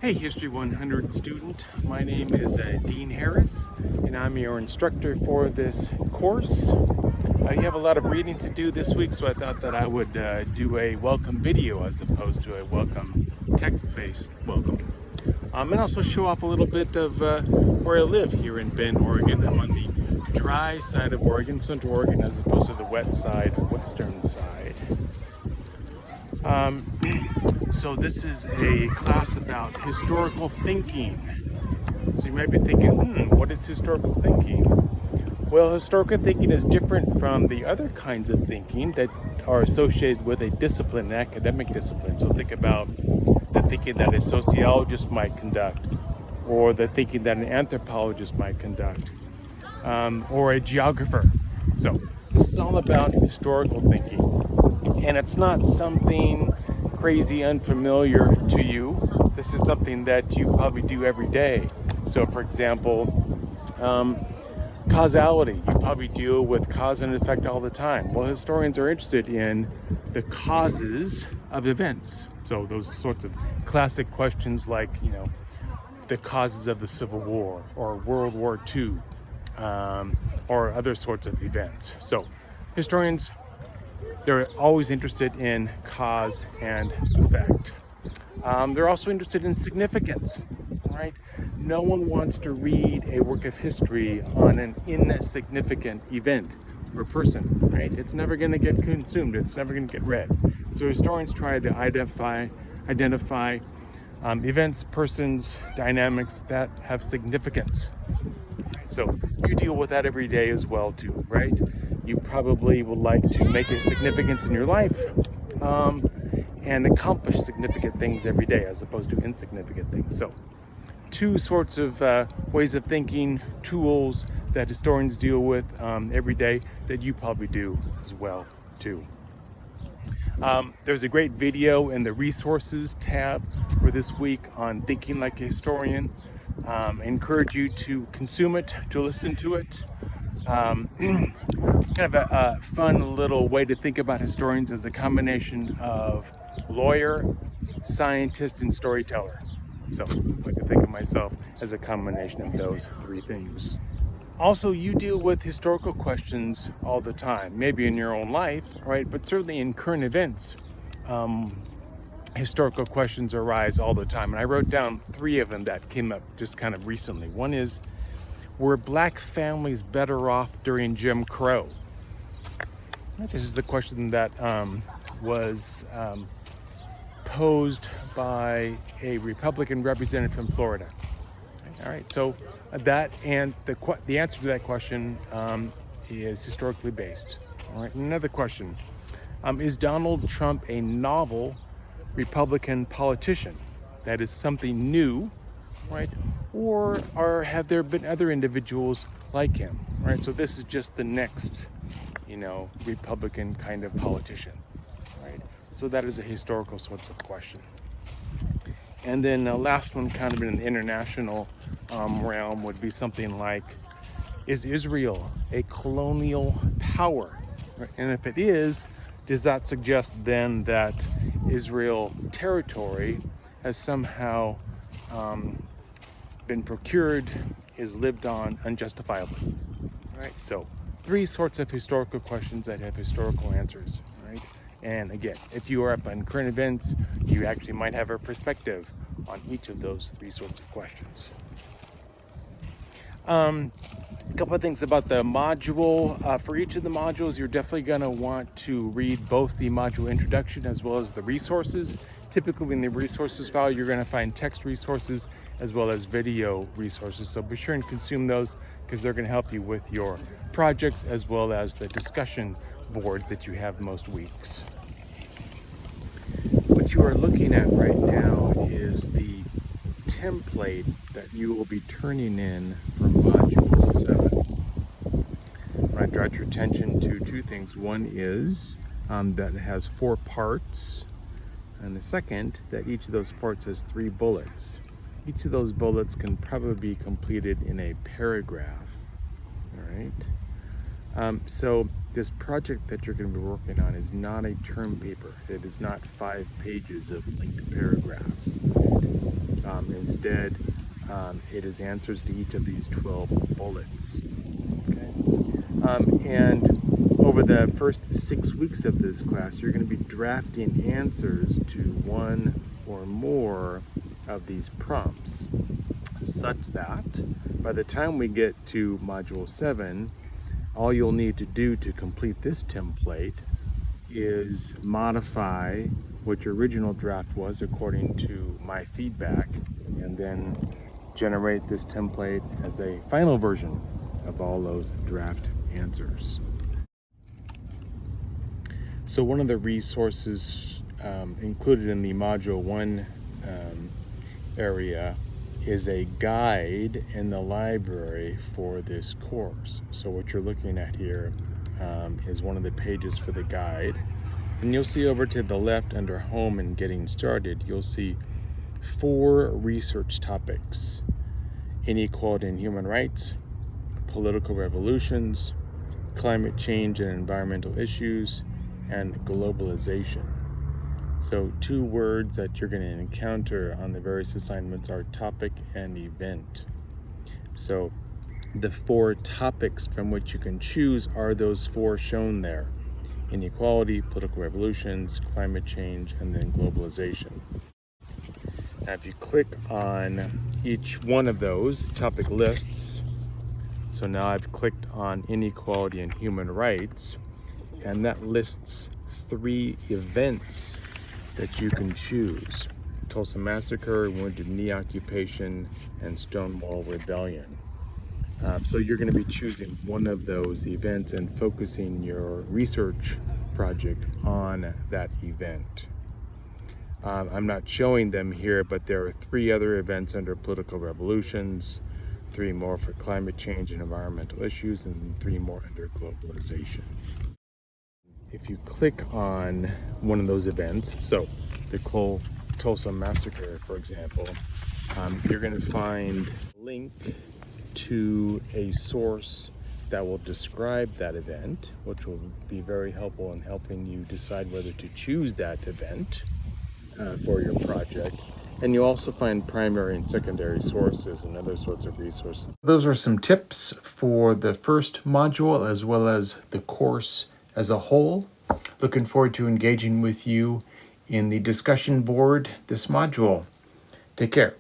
Hey History 100 student, my name is Dean Harris and I'm your instructor for this course. You have a lot of reading to do this week, so I thought that I would do a welcome video as opposed to a welcome text-based welcome. And also show off a little bit of where I live here in Bend, Oregon. I'm on the dry side of Oregon, Central Oregon, as opposed to the wet side, western side. So this is a class about historical thinking. So you might be thinking, what is historical thinking? Well, historical thinking is different from the other kinds of thinking that are associated with a discipline, an academic discipline. So think about the thinking that a sociologist might conduct, or the thinking that an anthropologist might conduct, or a geographer. So this is all about historical thinking. And it's not something crazy unfamiliar to you. This is something that you probably do every day. So for example, causality. You probably deal with cause and effect all the time. Well, historians are interested in the causes of events. So those sorts of classic questions like, the causes of the Civil War or World War II, or other sorts of events. So historians, they're always interested in cause and effect. They're also interested in significance, right? No one wants to read a work of history on an insignificant event or person, right? It's never going to get consumed. It's never going to get read. So historians try to identify events, persons, dynamics that have significance. So you deal with that every day as well too, right? You probably would like to make a significance in your life and accomplish significant things every day as opposed to insignificant things. So two sorts of ways of thinking, tools that historians deal with every day that you probably do as well too. There's a great video in the resources tab for this week on thinking like a historian. I encourage you to consume it, to listen to it. Kind of a fun little way to think about historians is a combination of lawyer, scientist, and storyteller. So I like to think of myself as a combination of those three things. Also, you deal with historical questions all the time, maybe in your own life, right? But certainly in current events, historical questions arise all the time. And I wrote down three of them that came up just kind of recently. One is, were black families better off during Jim Crow? This is the question that was posed by a Republican representative from Florida. All right, so that and the answer to that question is historically based. All right, another question: is Donald Trump a novel Republican politician? That is something new, right? Or have there been other individuals like him, right? So this is just the next, Republican kind of politician, right? So that is a historical sort of question. And then the last one, kind of in the international realm, would be something like, is Israel a colonial power? Right? And if it is, does that suggest then that Israel territory has somehow been procured, is lived on unjustifiably, right? So three sorts of historical questions that have historical answers, right? And again, if you are up on current events, you actually might have a perspective on each of those three sorts of questions. A couple of things about the module. For each of the modules, you're definitely going to want to read both the module introduction as well as the resources. Typically in the resources file, you're going to find text resources as well as video resources. So be sure and consume those because they're going to help you with your projects as well as the discussion boards that you have most weeks. What you are looking at right now is the template that you will be turning in for module 7. I draw your attention to two things. One is that it has 4 parts, and the second, that each of those parts has 3 bullets. Each of those bullets can probably be completed in a paragraph. All right. So this project that you're going to be working on is not a term paper. It is not 5 pages of linked paragraphs. instead it is answers to each of these 12 bullets. Okay? And over the first 6 weeks of this class, you're going to be drafting answers to one or more of these prompts, such that by the time we get to Module 7, all you'll need to do to complete this template is modify what your original draft was according to my feedback, and then generate this template as a final version of all those draft answers. So one of the resources included in the Module 1 area is a guide in the library for this course. So what you're looking at here is one of the pages for the guide. And you'll see over to the left under Home and Getting Started, you'll see 4 research topics: inequality and human rights, political revolutions, climate change and environmental issues, and globalization. So 2 words that you're going to encounter on the various assignments are topic and event. So the 4 topics from which you can choose are those 4 shown there: inequality, political revolutions, climate change, and then globalization. Now if you click on each one of those topic lists, so now I've clicked on inequality and human rights, and that lists 3 events that you can choose: Tulsa Massacre, Wounded Knee Occupation, and Stonewall Rebellion. So you're going to be choosing one of those events and focusing your research project on that event. I'm not showing them here, but there are 3 other events under political revolutions, 3 more for climate change and environmental issues, and 3 more under globalization. If you click on one of those events, so the Tulsa Massacre, for example, you're going to find a link to a source that will describe that event, which will be very helpful in helping you decide whether to choose that event for your project. And you also find primary and secondary sources and other sorts of resources. Those are some tips for the first module as well as the course as a whole. Looking forward to engaging with you in the discussion board this module. Take care.